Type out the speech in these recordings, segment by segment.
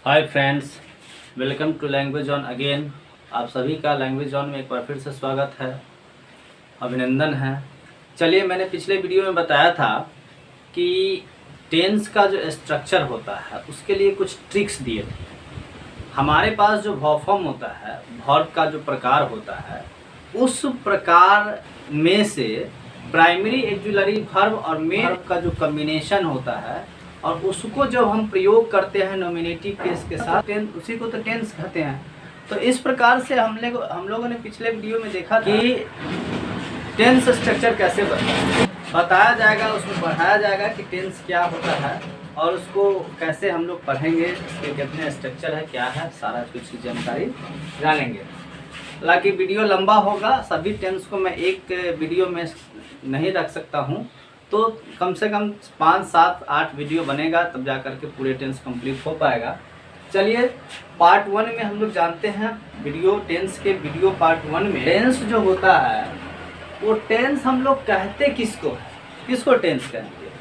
Hi friends, welcome to language on again. आप सभी का लैंग्वेज ऑन में एक बार फिर से स्वागत है, अभिनंदन है। चलिए, मैंने पिछले वीडियो में बताया था कि टेंस का जो स्ट्रक्चर होता है उसके लिए कुछ ट्रिक्स दिए थे। हमारे पास जो वर्ब फॉर्म होता है, वर्ब का जो प्रकार होता है, उस प्रकार में से प्राइमरी एक्जुलरी वर्ब और मेन वर्ब का जो कम्बिनेशन होता है और उसको जब हम प्रयोग करते हैं नॉमिनेटिव केस के साथ, उसी को तो टेंस कहते हैं। तो इस प्रकार से हम लोगों ने पिछले वीडियो में देखा कि टेंस स्ट्रक्चर कैसे बताया जाएगा, उसमें पढ़ाया जाएगा कि टेंस क्या होता है और उसको कैसे हम लोग पढ़ेंगे, इसके कितने स्ट्रक्चर है, क्या है, सारा कुछ जानकारी जानेंगे। हालांकि वीडियो लंबा होगा, सभी टेंस को मैं एक वीडियो में नहीं रख सकता हूँ, तो कम से कम 5, 7, 8 वीडियो बनेगा, तब जा कर के पूरे टेंस कंप्लीट हो पाएगा। चलिए, पार्ट 1 में हम लोग जानते हैं टेंस के वीडियो पार्ट 1 में टेंस जो होता है वो टेंस हम लोग कहते किसको टेंस कहते हैं।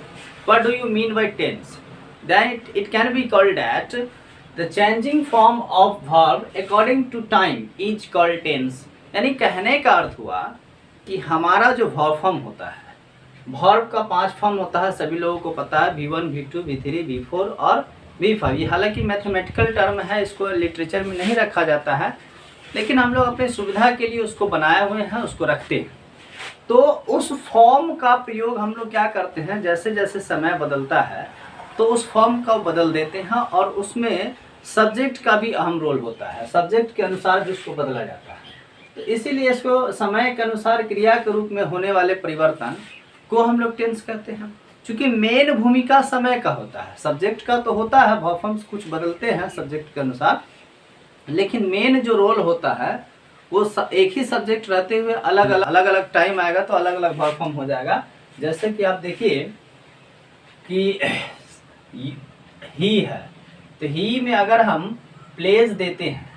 What do you mean by tense? That it can be called that the changing form of verb according to time is called tense. यानी कहने का अर्थ हुआ कि हमारा जो वर्ब फॉर्म होता है, वर्ब का 5 फॉर्म होता है, सभी लोगों को पता है, V1, V2, V3, V4 और V5। ये हालांकि मैथमेटिकल टर्म है, इसको लिटरेचर में नहीं रखा जाता है, लेकिन हम लोग अपनी सुविधा के लिए उसको बनाए हुए हैं, उसको रखते हैं। तो उस फॉर्म का प्रयोग हम लोग क्या करते हैं, जैसे जैसे समय बदलता है तो उस फॉर्म को बदल देते हैं और उसमें सब्जेक्ट का भी अहम रोल होता है, सब्जेक्ट के अनुसार जिसको बदला जाता है। तो इसीलिए इसको समय के अनुसार क्रिया के रूप में होने वाले परिवर्तन को हम लोग टेंस कहते हैं। क्योंकि मेन भूमिका समय का होता है, सब्जेक्ट का तो होता है, वर्ब फॉर्म्स कुछ बदलते हैं सब्जेक्ट के अनुसार, लेकिन मेन जो रोल होता है वो एक ही सब्जेक्ट रहते हुए अलग अलग टाइम आएगा तो अलग अलग वर्ब फॉर्म हो जाएगा। जैसे कि आप देखिए कि ही है, तो ही में अगर हम प्लेस देते हैं,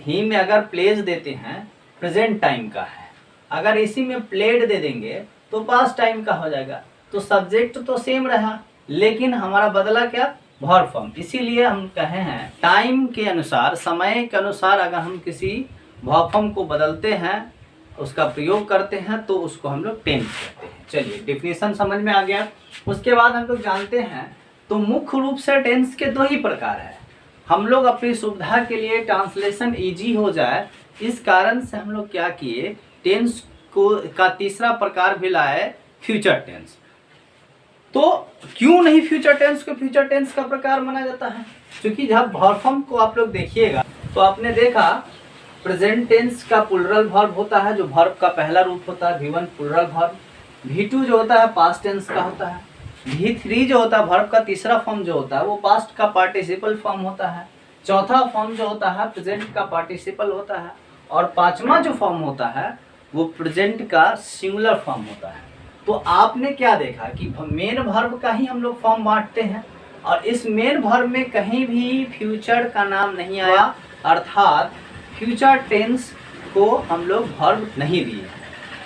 ही में अगर प्लेस देते हैं प्रेजेंट टाइम का है, अगर इसी में प्लेड दे देंगे तो पास्ट टाइम का हो जाएगा। तो सब्जेक्ट तो सेम रहा, लेकिन हमारा बदला क्या, वर्ब फॉर्म। इसीलिए हम कहे हैं टाइम के अनुसार, समय के अनुसार अगर हम किसी वर्ब फॉर्म को बदलते हैं, उसका प्रयोग करते हैं, तो उसको हम लोग टेंस कहते हैं। चलिए, डेफिनेशन समझ में आ गया। उसके बाद हम लोग जानते हैं तो मुख्य रूप से टेंस के 2 ही प्रकार है। हम लोग अपनी सुविधा के लिए ट्रांसलेशन ईजी हो जाए, इस कारण से हम लोग क्या किए, टेंस का तीसरा प्रकार भी लाए, फ्यूचर टेंस। तो क्यों नहीं फ्यूचर टेंस को फ्यूचर टेंस का प्रकार माना जाता है? क्योंकि जब वर्ब फॉर्म को आप लोग देखिएगा तो आपने देखा प्रेजेंट टेंस का प्लुरल वर्ब होता है, जो वर्ब का पहला रूप होता है, V1 प्लुरल वर्ब। V2 जो होता है पास्ट टेंस का होता है। V3 जो होता है वर्ब का तीसरा फॉर्म जो होता है वो पास्ट का पार्टिसिपल फॉर्म होता है। चौथा फॉर्म जो होता है प्रेजेंट का पार्टिसिपल होता है। और 5वां जो फॉर्म होता है वो प्रेजेंट का सिंगुलर फॉर्म होता है। तो आपने क्या देखा कि मेन वर्ब का ही हम लोग फॉर्म बांटते हैं, और इस मेन वर्ब में कहीं भी फ्यूचर का नाम नहीं आया, अर्थात फ्यूचर टेंस को हम लोग वर्ब नहीं दिए।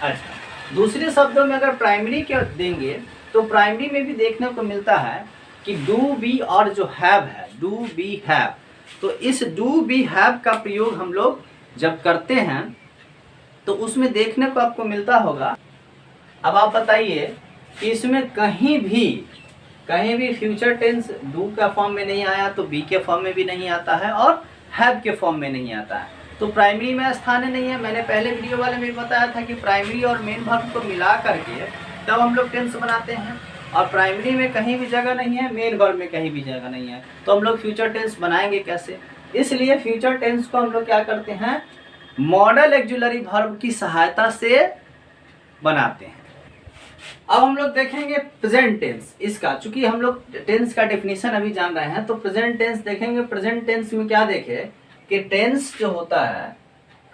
अच्छा, दूसरे शब्दों में अगर प्राइमरी के देंगे तो प्राइमरी में भी देखने को मिलता है कि डू बी और जो हैव है, डू बी हैव, तो इस डू बी हैव का प्रयोग हम लोग जब करते हैं तो उसमें देखने को आपको मिलता होगा। अब आप बताइए कि इसमें कहीं भी फ्यूचर टेंस डू का फॉर्म में नहीं आया, तो बी के फॉर्म में भी नहीं आता है और हैव के फॉर्म में नहीं आता है, तो प्राइमरी में स्थान नहीं है। मैंने पहले वीडियो वाले में बताया था कि प्राइमरी और मेन वर्ब को मिला करके तब हम लोग टेंस बनाते हैं, और प्राइमरी में कहीं भी जगह नहीं है, मेन वर्ब में कहीं भी जगह नहीं है, तो हम लोग फ्यूचर टेंस बनाएंगे कैसे? इसलिए फ्यूचर टेंस को हम लोग क्या करते हैं, मॉडल एक्जुलरी वर्ब की सहायता से बनाते हैं। अब हम लोग देखेंगे प्रेजेंट टेंस इसका, चूंकि हम लोग टेंस का डेफिनेशन अभी जान रहे हैं, तो प्रेजेंट टेंस देखेंगे। प्रेजेंट टेंस में क्या देखे कि टेंस जो होता है,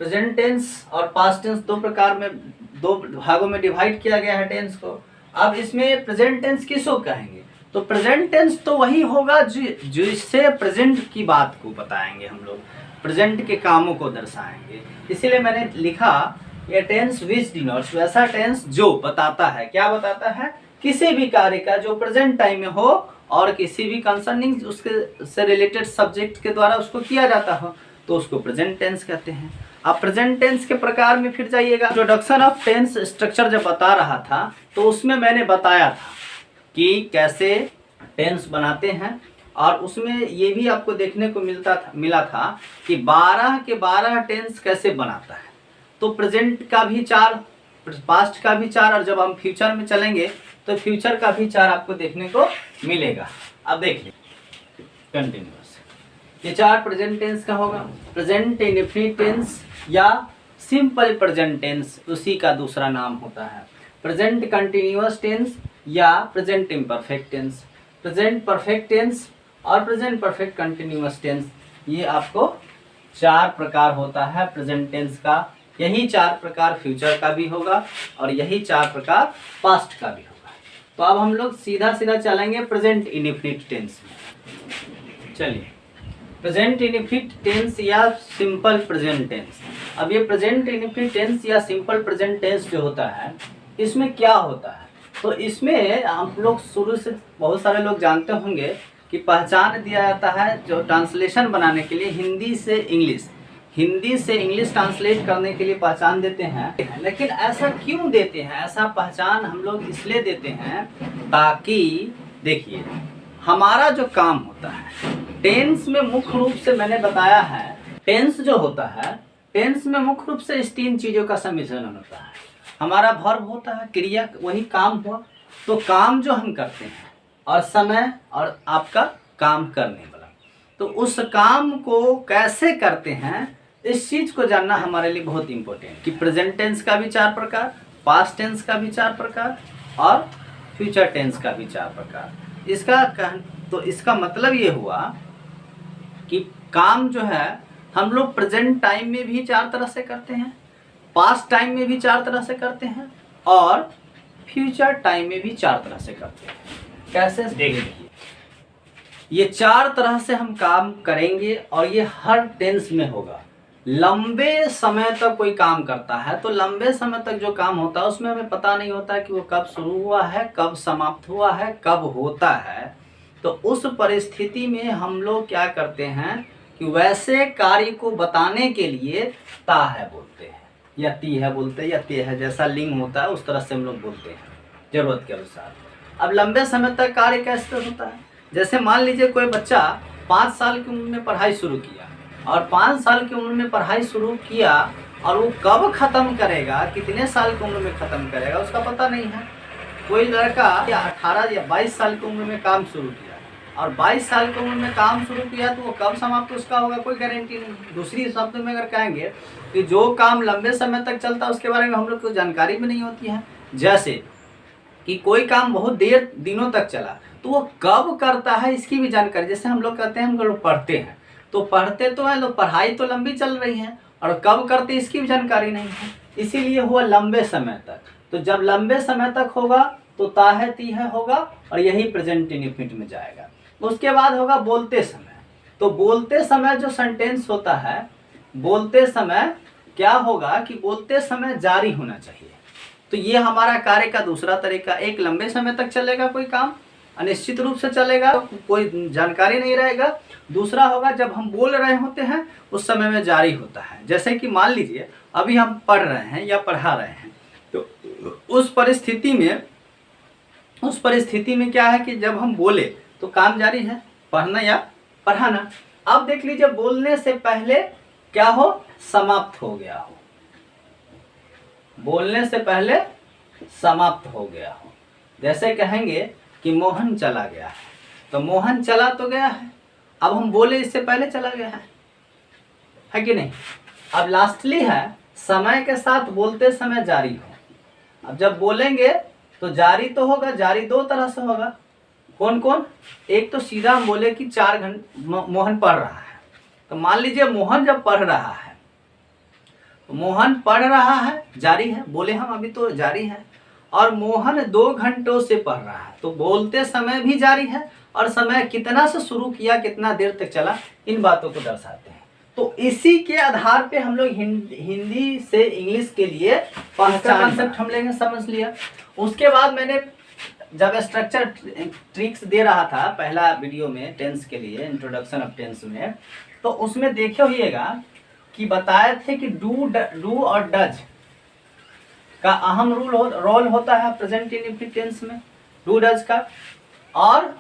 प्रेजेंट टेंस और पास्ट टेंस 2 प्रकार में, 2 भागों में डिवाइड किया गया है टेंस को। अब इसमें प्रेजेंट टेंस किसको कहेंगे? तो प्रेजेंट टेंस तो वही होगा जिससे प्रेजेंट की बात को बताएंगे, हम लोग प्रेजेंट के कामों को दर्शाएंगे। इसीलिए मैंने लिखा ये टेंस विच डिनोट्स, वैसा टेंस जो बताता है, क्या बताता है, किसी भी कार्य का जो प्रेजेंट टाइम में हो और किसी भी कंसर्निंग उसके से रिलेटेड सब्जेक्ट के द्वारा उसको किया जाता हो तो उसको प्रेजेंट टेंस कहते हैं। अब प्रेजेंट टेंस के प्रकार में फिर जाइएगा, इंट्रोडक्शन ऑफ टेंस स्ट्रक्चर जब बता रहा था तो उसमें मैंने बताया था कि कैसे टेंस बनाते हैं, और उसमें ये भी आपको देखने को मिला था कि 12 के 12 टेंस कैसे बनाता है। तो प्रेजेंट का भी 4, पास्ट का भी 4, और जब हम फ्यूचर में चलेंगे तो फ्यूचर का भी 4 आपको देखने को मिलेगा। अब देखिए कंटिन्यूअस, ये 4 प्रेजेंट टेंस का होगा। प्रेजेंट इंडेफिनिट टेंस या सिंपल प्रेजेंट टेंस उसी का दूसरा नाम होता है। प्रेजेंट कंटिन्यूअस टेंस या present imperfect tense, present perfect tense और प्रेजेंट परफेक्ट कंटिन्यूअस टेंस, ये आपको 4 प्रकार होता है प्रेजेंट टेंस का। यही 4 प्रकार फ्यूचर का भी होगा और यही 4 प्रकार पास्ट का भी होगा। तो अब हम लोग सीधा सीधा चलेंगे प्रेजेंट इंडेफिनिट टेंस में। चलिए, प्रेजेंट इंडेफिनिट टेंस या सिंपल प्रेजेंट टेंस। अब ये प्रेजेंट इंडेफिनिट टेंस या सिंपल प्रेजेंट टेंस जो होता है, इसमें क्या होता है? तो इसमें आप लोग शुरू से बहुत सारे लोग जानते होंगे कि पहचान दिया जाता है जो ट्रांसलेशन बनाने के लिए हिंदी से इंग्लिश ट्रांसलेट करने के लिए पहचान देते हैं। लेकिन ऐसा क्यों देते हैं? ऐसा पहचान हम लोग इसलिए देते हैं ताकि देखिए हमारा जो काम होता है टेंस में मुख्य रूप से मैंने बताया है, टेंस जो होता है टेंस में मुख्य रूप से इस 3 चीज़ों का सम्मिश्रण होता है। हमारा वर्ब होता है, क्रिया, वही काम हुआ, तो काम जो हम करते हैं और समय और आपका काम करने वाला, तो उस काम को कैसे करते हैं इस चीज़ को जानना हमारे लिए बहुत इम्पोर्टेंट। कि प्रेजेंट टेंस का भी 4 प्रकार, पास्ट टेंस का भी 4 प्रकार और फ्यूचर टेंस का भी 4 प्रकार। तो इसका मतलब ये हुआ कि काम जो है हम लोग प्रेजेंट टाइम में भी 4 तरह से करते हैं, पास्ट टाइम में भी 4 तरह से करते हैं और फ्यूचर टाइम में भी 4 तरह से करते हैं। कैसे? देखिए, ये 4 तरह से हम काम करेंगे और ये हर टेंस में होगा। लंबे समय तक कोई काम करता है तो लंबे समय तक जो काम होता है उसमें हमें पता नहीं होता कि वो कब शुरू हुआ है, कब समाप्त हुआ है, कब होता है। तो उस परिस्थिति में हम लोग क्या करते हैं कि वैसे कार्य को बताने के लिए ता है बोलते हैं या ती है बोलते हैं या ते है, जैसा लिंग होता है उस तरह से हम लोग बोलते हैं जरूरत के अनुसार। अब लंबे समय तक कार्य कैसे होता है? जैसे मान लीजिए कोई बच्चा 5 साल की उम्र में पढ़ाई शुरू किया और 5 साल की उम्र में पढ़ाई शुरू किया और वो कब ख़त्म करेगा, कितने साल की उम्र में ख़त्म करेगा उसका पता नहीं है। कोई लड़का 18 या 22 साल की उम्र में काम शुरू किया और 22 साल की उम्र में काम शुरू किया तो वो कब समाप्त उसका होगा कोई गारंटी नहीं। दूसरी शब्द में अगर कहेंगे कि जो काम लंबे समय तक चलता है उसके बारे में हम लोग को जानकारी भी नहीं होती है। जैसे कि कोई काम बहुत देर दिनों तक चला तो वो कब करता है इसकी भी जानकारी। जैसे हम लोग कहते हैं हम लोग पढ़ते हैं तो पढ़ते तो है, लोग पढ़ाई तो लंबी चल रही है और कब करते इसकी भी जानकारी नहीं है, इसीलिए हुआ लंबे समय तक। तो जब लंबे समय तक होगा तो ता है ती है होगा और यही प्रेजेंट इंडेफिनिट में जाएगा। उसके बाद होगा बोलते समय। तो बोलते समय जो सेंटेंस होता है, बोलते समय क्या होगा कि बोलते समय जारी होना चाहिए। तो ये हमारा कार्य का दूसरा तरीका। एक लंबे समय तक चलेगा कोई काम, अनिश्चित रूप से चलेगा, कोई जानकारी नहीं रहेगा। दूसरा होगा जब हम बोल रहे होते हैं उस समय में जारी होता है। जैसे कि मान लीजिए अभी हम पढ़ रहे हैं या पढ़ा रहे हैं तो उस परिस्थिति में क्या है कि जब हम बोले तो काम जारी है, पढ़ना या पढ़ाना। अब देख लीजिए बोलने से पहले क्या हो, समाप्त हो गया हो, बोलने से पहले समाप्त हो गया हो। जैसे कहेंगे कि मोहन चला गया है, तो मोहन चला तो गया है, अब हम बोले इससे पहले चला गया है कि नहीं। अब लास्टली है समय के साथ बोलते समय जारी हो। अब जब बोलेंगे तो जारी तो होगा, जारी 2 तरह से होगा। कौन कौन? एक तो सीधा हम बोले कि 4 घंटे मोहन पढ़ रहा है, तो मान लीजिए मोहन जब पढ़ रहा है तो मोहन पढ़ रहा है जारी है, बोले हम अभी तो जारी है। और मोहन 2 घंटों से पढ़ रहा है, तो बोलते समय भी जारी है और समय कितना से शुरू किया, कितना देर तक चला, इन बातों को दर्शाते हैं। तो इसी के आधार पे हम लोग हिंदी से इंग्लिश के लिए 5 कंसेप्ट हम लेंगे, समझ लिया। उसके बाद मैंने जब स्ट्रक्चर ट्रिक्स दे रहा था पहला वीडियो में टेंस के लिए, इंट्रोडक्शन ऑफ टेंस में, तो उसमें देखे होइएगा कि बताए थे कि डू और डज का अहम रोल होता है प्रेजेंट इंडेफिनिट टेंस में, डू डज का। और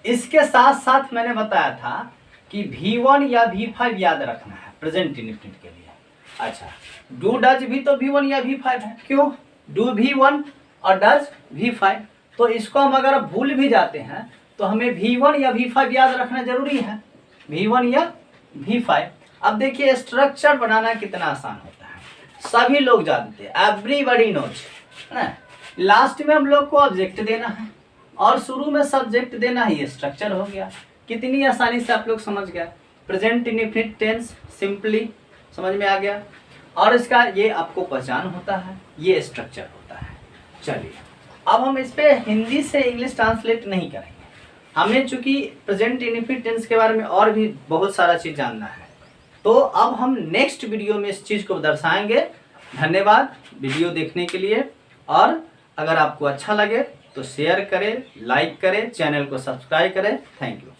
इसके साथ साथ मैंने बताया था कि V1 या V5 याद रखना है प्रेजेंट इंडेफिनिट के लिए। अच्छा, डू डज भी तो V1 या V5 है, क्यों? डू V1 और डज V5, तो इसको हम अगर भूल भी जाते हैं तो हमें V1 या V5 याद रखना जरूरी है, V1 या V5। अब देखिए स्ट्रक्चर बनाना कितना आसान होता है, सभी लोग जानते हैं, एवरीबॉडी नोज, है ना। लास्ट में हम लोग को ऑब्जेक्ट देना है और शुरू में सब्जेक्ट देना है, ये स्ट्रक्चर हो गया। कितनी आसानी से आप लोग समझ गए। प्रेजेंट इंडेफिनिट टेंस सिंपली समझ में आ गया, और इसका ये आपको पहचान होता है, ये स्ट्रक्चर होता है। चलिए अब हम इस पे हिंदी से इंग्लिश ट्रांसलेट नहीं करेंगे, हमें चूंकि प्रेजेंट इंडेफिनिट टेंस के बारे में और भी बहुत सारा चीज़ जानना है, तो अब हम नेक्स्ट वीडियो में इस चीज़ को दर्शाएंगे। धन्यवाद वीडियो देखने के लिए, और अगर आपको अच्छा लगे तो शेयर करें, लाइक करें, चैनल को सब्सक्राइब करें। Thank you.